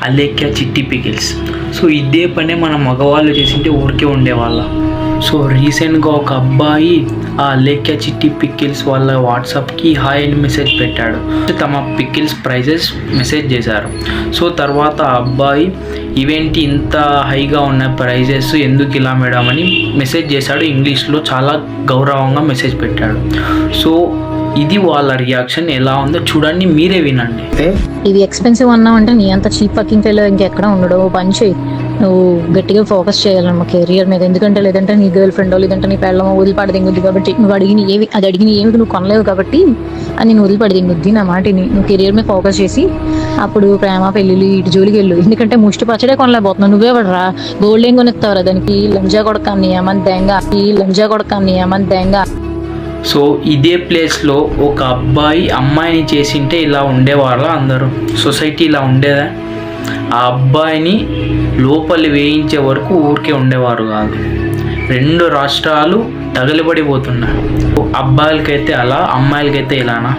అలేఖ్య చిట్టి pickles. So ఇదే పనే మన మగవాళ్ళు చేసింటే ఊరికే ఉండేవాళ్ళ. సో రీసెంట్గా ఒక అబ్బాయి ఆ అలేఖ్య చిట్టి పికిల్స్ వాళ్ళ వాట్సాప్కి హాయ్ అని మెసేజ్ పెట్టాడు. తమ పికిల్స్ ప్రైజెస్ మెసేజ్ చేశారు. సో తర్వాత ఆ అబ్బాయి ఈవెంట్ ఇంత హైగా ఉన్న ప్రైజెస్ ఎందుకు ఇలా మేడం అని మెసేజ్ చేశాడు. ఇంగ్లీష్లో చాలా గౌరవంగా మెసేజ్ పెట్టాడు. సో ఇది వాళ్ళ రియాక్షన్ ఎలా ఉందో చూడండి, మీరే వినండి. ఇవి ఎక్స్పెన్సివ్ అన్నావు అంటే నీ అంత చీప్ పక్కింగ్ ఫెయిల్ ఇంకెక్కడ ఉండడు. పని చేయి, నువ్వు గట్టిగా ఫోకస్ చేయాలన్నమా కెరియర్ మీద. ఎందుకంటే లేదంటే నీ గర్ల్ ఫ్రెండో లేదంటే నీ పెళ్ళమో వదిలిపాడు దింగుద్ది. కాబట్టి నువ్వు అడిగిన ఏమి నువ్వు కొనలేవు కాబట్టి అది నేను వదిలిపాడు దింగుద్ది. నా మాటిని నువ్వు కెరియర్ మీద ఫోకస్ చేసి అప్పుడు ప్రేమ పెళ్ళిళ్ళు ఇటు జోలికి వెళ్ళు. ఎందుకంటే ముష్టి పచ్చడే కొనలేకపోతున్నావు. నువ్వే పడరా గోల్డ్ ఏం కొనిస్తావురా దానికి? లంజా కొడకాన్ని ఏమని దెంగా. సో ఇదే ప్లేస్లో ఒక అబ్బాయి అమ్మాయిని చేసింటే ఇలా ఉండేవాళ్ళ అందరూ? సొసైటీ ఇలా ఉండేదా? ఆ అబ్బాయిని లోపలి వేయించే వరకు ఊరికే ఉండేవారు కాదు. 2 రాష్ట్రాలు తగలబడిపోతున్నాయి. అబ్బాయిలకైతే అలా, అమ్మాయిలకైతే ఇలానా?